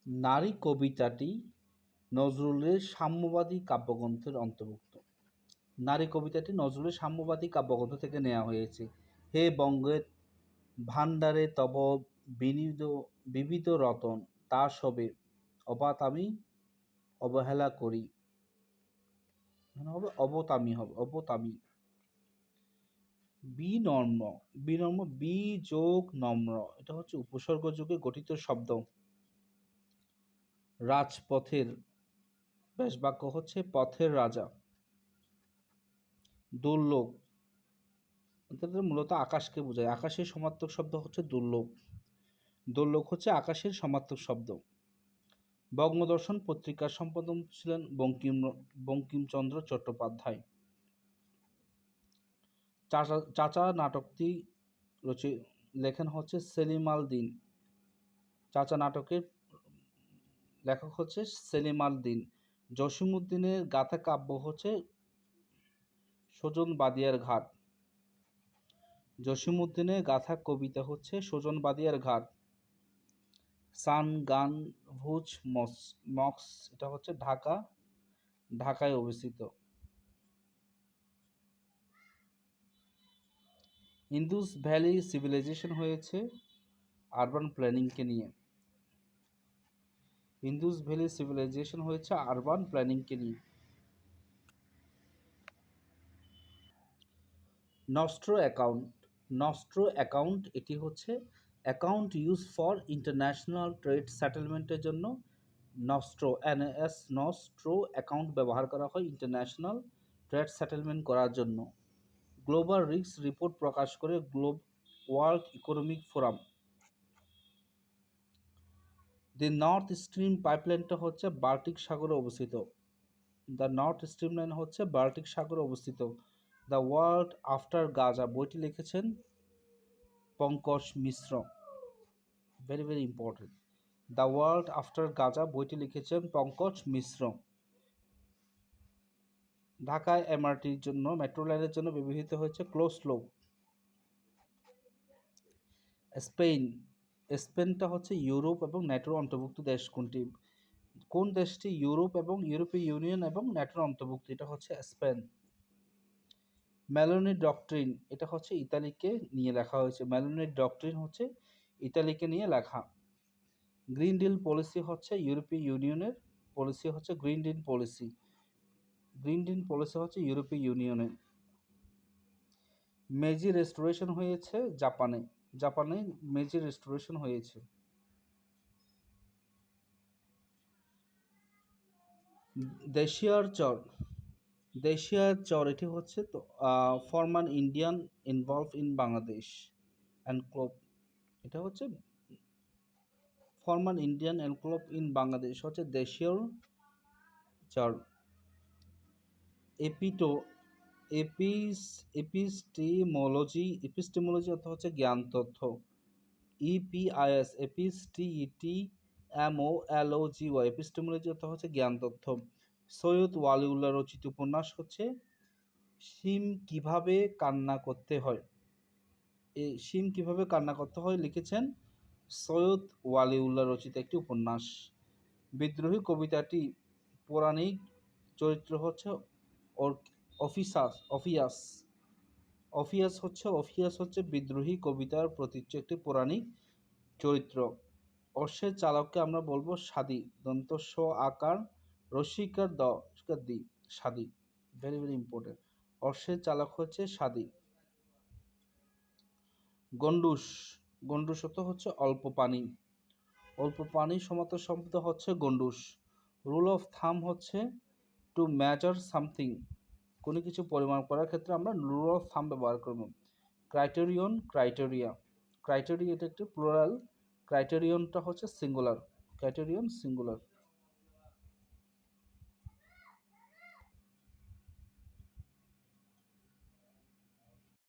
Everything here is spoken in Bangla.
নারী কবিতাটি নজরুলের সাম্যবাদী কাব্যগ্রন্থের অন্তর্ভুক্ত। নারী কবিতাটি নজরুলের সাম্যবাদী কাব্যগ্রন্থ থেকে নেওয়া হয়েছে। হে বঙ্গের ভাণ্ডারে তব বিবিধ রতন, তা সবে অবাত আমি অবহেলা করি। হবে অবতামি, হবে অবতামি। বিনম্র, বিনম্র বি যোগ নম্র, এটা হচ্ছে উপসর্গ যুগে গঠিত শব্দ। রাজপথের ব্যাস বাক্য হচ্ছে পথের রাজা। দুর্লভ, মূলত আকাশকে বোঝায়। আকাশের সমার্থক শব্দ হচ্ছে দুর্লভ। দুর্লভ হচ্ছে আকাশের সমার্থক শব্দ। বঙ্গদর্শন পত্রিকার সম্পাদক ছিলেন বঙ্কিমচন্দ্র চট্টোপাধ্যায়। চাচা নাটকটি লেখেন হচ্ছে সেলিম আল দিন। চাচা নাটকের লেখক হচ্ছে সেলিম আল দিন। জসীমউদ্দীনের গাথা কাব্য হচ্ছে সুজন বাদিয়ার ঘাট। জসীমউদ্দীনের গাথা কবিতা হচ্ছে সুজন বাদিয়ার ঘাট। সান গান ভুজ মক্স, এটা হচ্ছে ঢাকায় অবস্থিত। ইন্দুস ভ্যালি সিভিলাইজেশন হয়েছে আরবান প্ল্যানিংকে নিয়ে। ইন্দুস ভ্যালি সিভিলাইজেশন হয়েছে আরবান প্ল্যানিংকে নিয়ে। নস্ট্রো অ্যাকাউন্ট, নস্ট্রো অ্যাকাউন্ট এটি হচ্ছে account use for international trade সেটেলমেন্টের জন্য নস্ট্রো নস্ট্রো অ্যাকাউন্ট ব্যবহার করা হয় ইন্টারন্যাশনাল ট্রেড সেটেলমেন্ট করার জন্য। গ্লোবাল রিস্ক রিপোর্ট প্রকাশ করে World Economic Forum. The North Stream পাইপলাইনটা হচ্ছে বাল্টিক সাগরে অবস্থিত। দ্য নর্থ স্ট্রিম লাইন হচ্ছে বাল্টিক সাগরে অবস্থিত। দ্য ওয়ার্ল্ড আফটার গাজা বইটি লিখেছেন Pankaj Mishra. Very very important. The world after Gaza বইটি লিখেছেন পঙ্কজ মিশ্র। ঢাকায় এমআরটির জন্য, মেট্রো লাইনের জন্য ব্যবহৃত হয়েছে ক্লোজ লুপ। স্পেনটা হচ্ছে ইউরোপ এবং ন্যাটোর অন্তর্ভুক্ত দেশ কোনটি? কোন দেশটি ইউরোপ এবং ইউরোপীয় ইউনিয়ন এবং ন্যাটোর অন্তর্ভুক্ত? এটা হচ্ছে স্পেন। মেলোনি ডক্ট্রিন, এটা হচ্ছে ইতালিকে নিয়ে লেখা হয়েছে। মেলোনি ডক্ট্রিন হচ্ছে ইতালিকে নিয়ে লেখা। গ্রিন ডিল পলিসি হচ্ছে ইউরোপীয় ইউনিয়নের পলিসি, হচ্ছে green deal policy. Green deal policy হচ্ছে ইউরোপীয় ইউনিয়নের। মেজি রেস্টোরেশন হয়েছে জাপানে। জাপানে মেজি রেস্টোরেশন হয়েছে। দেশিয়ার চর, দেশিয়ার চর এটি হচ্ছে ফরমান ইন্ডিয়ান ইনভলভ ইন বাংলাদেশ এনক্লোভ, এটা হচ্ছে ফরমান ইন্ডিয়ান এনক্লোভ ইন বাংলাদেশ হচ্ছে দেশিয়ার চর। এপিস্টিমোলজি অর্থ হচ্ছে জ্ঞান তথ্য। ইপিআইএস এপিস্টিএমওএলওজিওয়াই এপিস্টিমোলজি অর্থ হচ্ছে জ্ঞান তথ্য। সৈয়দ ওয়ালিউল্লাহ রচিত উপন্যাস হচ্ছে শিম কিভাবে কান্না করতে হয়। এই শিম কিভাবে কান্না করতে হয় লিখেছেন সৈয়দ ওয়ালিউল্লাহ রচিত একটি উপন্যাস। বিদ্রোহী কবিতাটি পৌরাণিক চরিত্র হচ্ছে অফিয়াস। অফিয়াস হচ্ছে বিদ্রোহী কবিতার প্রতীচ্য একটি পৌরাণিক চরিত্র। অশ্বের চালককে আমরা বলবো সাদি, দন্ত স আকার রসিকার দি, সাদি। Very very important. অশ্বের চালক হচ্ছে সাদি। গন্ডুস, গন্ডুস অর্থ হচ্ছে অল্প পানি। অল্প পানি সমার্থক শব্দ হচ্ছে গন্ডুস। রুল অফ থাম হচ্ছে টু মেজার সামথিং, কোনো কিছু পরিমাপ করার ক্ষেত্রে আমরা রুল অফ থাম ব্যবহার করব। ক্রাইটেরিয়ন, ক্রাইটেরিয়া, ক্রাইটেরিয়া এটা একটি প্লুরাল, ক্রাইটেরিয়নটা হচ্ছে সিঙ্গুলার, ক্রাইটেরিয়ন সিঙ্গুলার।